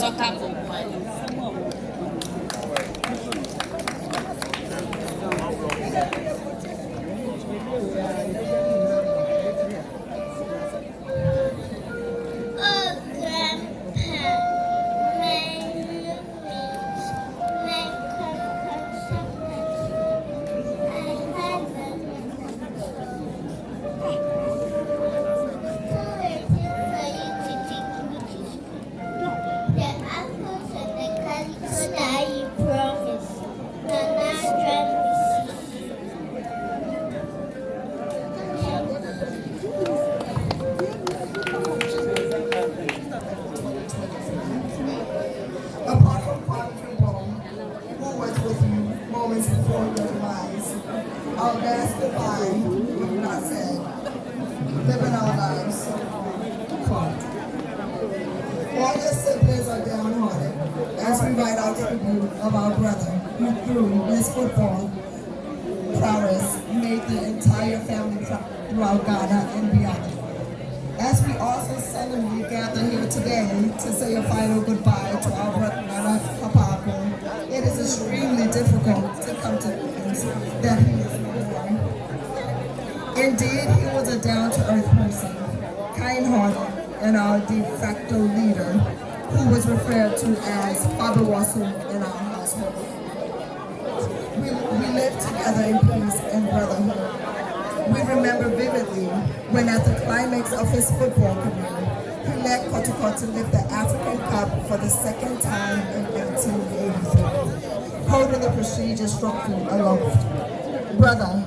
soccer company. Apart from Father Trumbull, who was with you moments before your demise, our last goodbye, we've not said, living our lives so far. All your siblings are downhearted as we write our tribute of our brother who through his football prowess made the entire family proud throughout Ghana and beyond. As we also solemnly gather here today to say a final goodbye to our brother Late Papa Arko, it is extremely difficult to come to terms that he is no more. Indeed, he was a down-to-earth person, kind-hearted, and our de facto leader, who was referred to as Father Wasu in our household. We lived together in peace and brotherhood. We remember vividly when at the climax of his football career, he led Kotoko to lift the African Cup for the second time in 1983, holding the prestigious trophy aloft. Brother,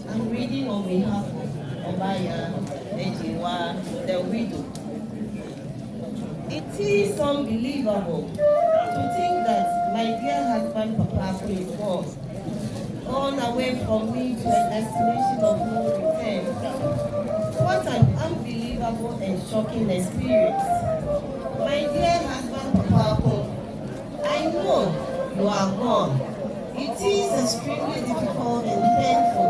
I'm reading on behalf of Obaya Ejiwa, the widow. It is unbelievable to think that my dear husband Papa Arko is gone away from me to a destination of no return. What an unbelievable and shocking experience. My dear husband Papa Arko, I know you are gone. It is extremely difficult and painful,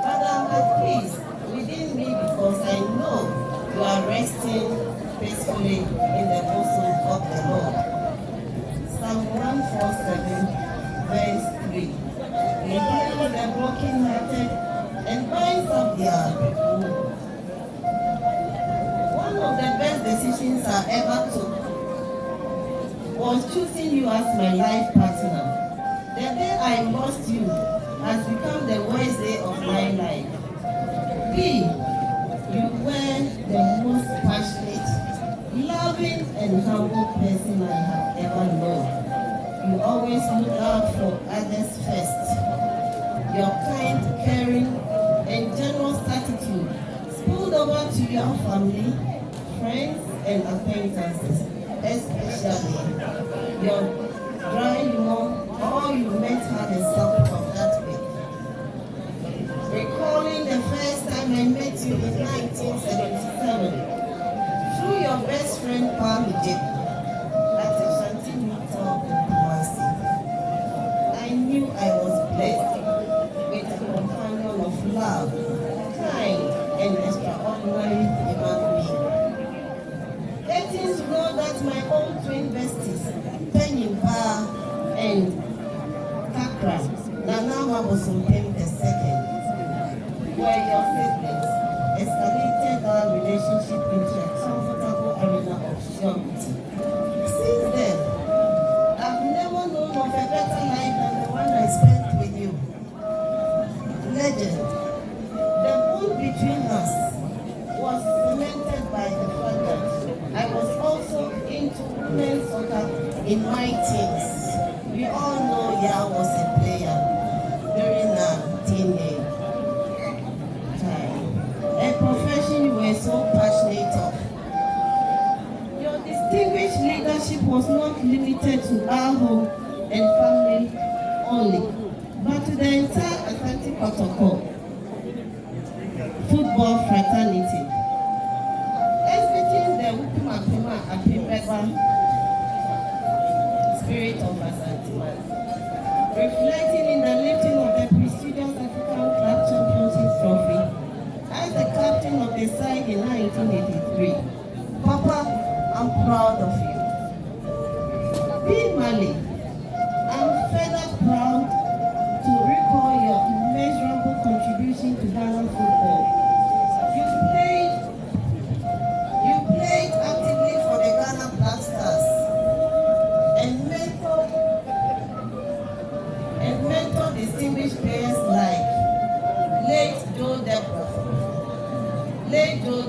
but I'm at peace within me because I know you are resting peacefully in the bosom of the Lord. Psalm 147, verse 3. He heals the brokenhearted and binds up their wounds. One of the best decisions I ever took was choosing you as my life partner. The day I lost you has become the worst day of my life. B, you were the most passionate, loving, and humble person I have ever known. You always look out for others first. Your kind, caring, and generous attitude spilled over to your family, friends, and acquaintances, especially your dry humor. All you met had a suffer of that week. Recalling the first time I met you in 1977, relationship into a comfortable arena of surety. Since then, I've never known of a better life than the one I spent with you. Legend. The bond between us was cemented by the fact that I was also into women's soccer in my teens. We all know Ya was a player during our teenage time. A profession you were so passionate of. Your distinguished leadership was not limited to our home and family only, but to the entire Asante Kotoko football fraternity. Exhibiting the Wupuma Apimeba spirit of Asante man, reflecting in the lifting of the prestigious African Club Championship trophy as the captain of the side in 1983. Papa, I'm proud of you. Being Mali, I'm further proud to recall your immeasurable contribution to Ghana football. You played actively for the Ghana Black Stars and mentor distinguished players like Late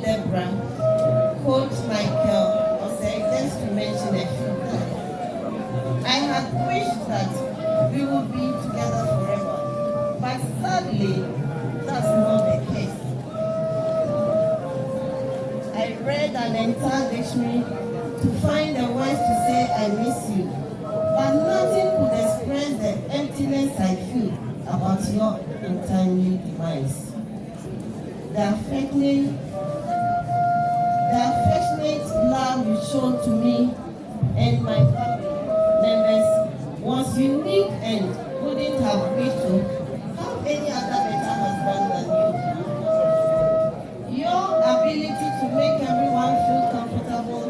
Deborah, Coach Michael Osei, just to mention a few. I had wished that we would be together forever, but sadly, that's not the case. I read an entire dictionary to find the words to say I miss you, but nothing could express the emptiness I feel about your untimely demise. The affectionate love you showed to me and my family members was unique and couldn't have wished to have any other better husband than you. Your ability to make everyone feel comfortable,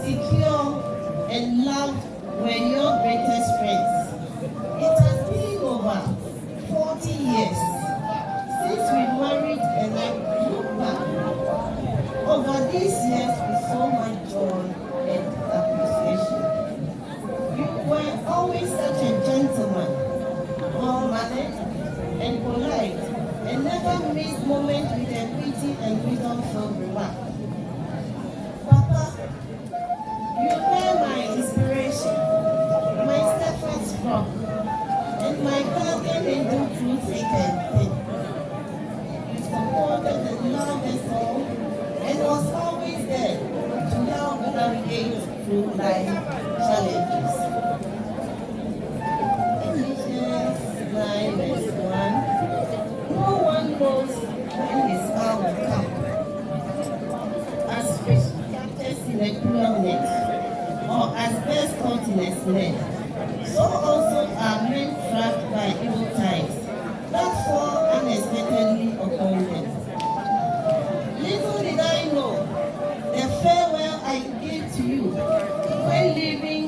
secure, and loved were your greatest strengths. It has been over 40 years since we married, and I look back over these years with so much joy and appreciation. You were always such a gentleman, well-mannered and polite, and never missed moments with a witty and wisdom-filled remark. Papa, you were my inspiration, my steadfast rock, and my guardian angel through thick and thin. You supported and loved us all, and was always there to help navigate through life challenges. Ephesians 9 verse 1. No one knows when his hour will come. As fish captures in a cruel net, or as birds caught in a snare, so also are men trapped by evil times that fall unexpectedly upon them. Little did I know the farewell I gave to you when leaving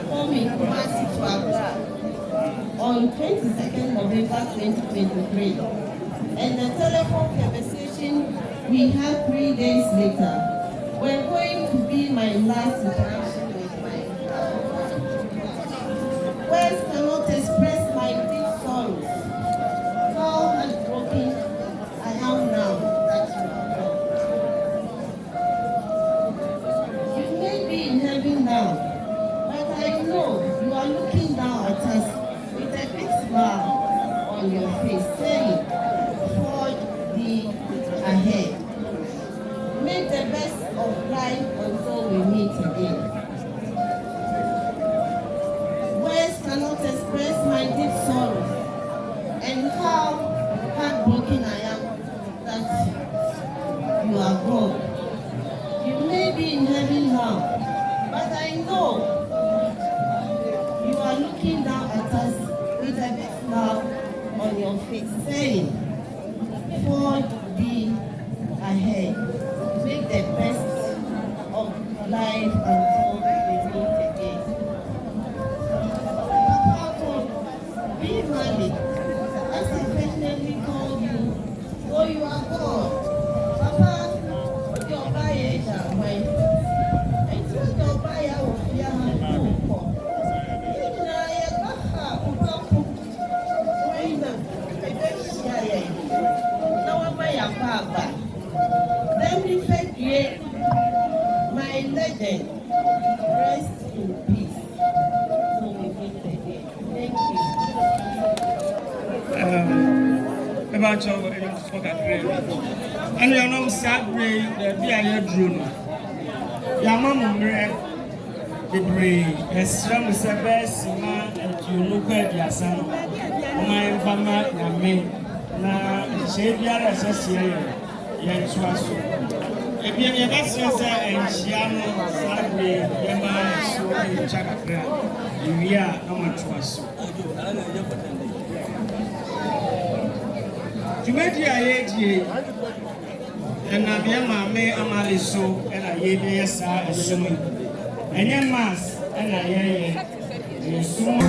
home in Kumasi to Accra on 22nd November 2023, and the telephone conversation we had 3 days later were going to be my last interaction with my father. Words cannot express my deep sorrows, how heartbroken I am now that you are gone. You may be in heaven now, but I know you are looking down at us with a big smile on your face, saying, forge the ahead. Make the best of life until we meet again. Words cannot express my deep sorrow and how heartbroken I am that you are gone. You may be in heaven now, but I know you are looking down at us with a big smile on your face, saying, forge the ahead. Make the best of life until we meet again. Papa, be Mali, as I affectionately call you, though you are gone. Papa, legend, rest in peace. So we meet again. Thank you. About your and you know, sadly, the BIA drone. Yamama, the brain, as strong as the best man, and you look at your son. My family, me, now, shade your association, young Swasso. If you have a sister and Shiano, sadly, Yama, so in Chakra, you are no much was. To make your age, and I be a mammy, Amali so, and I gave you a star assuming. And your mass, and I hear soon.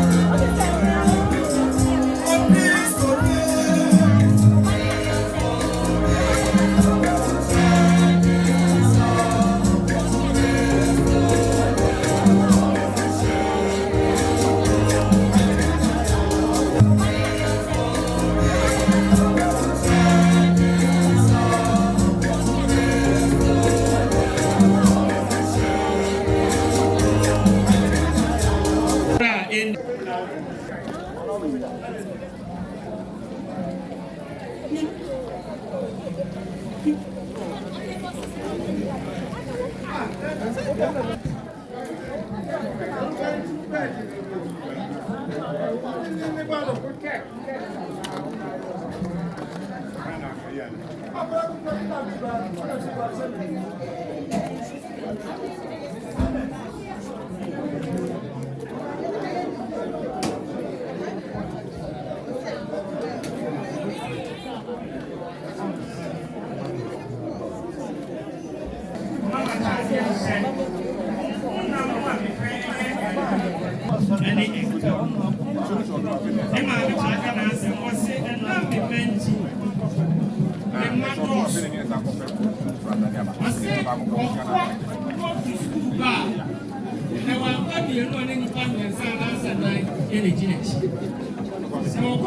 So,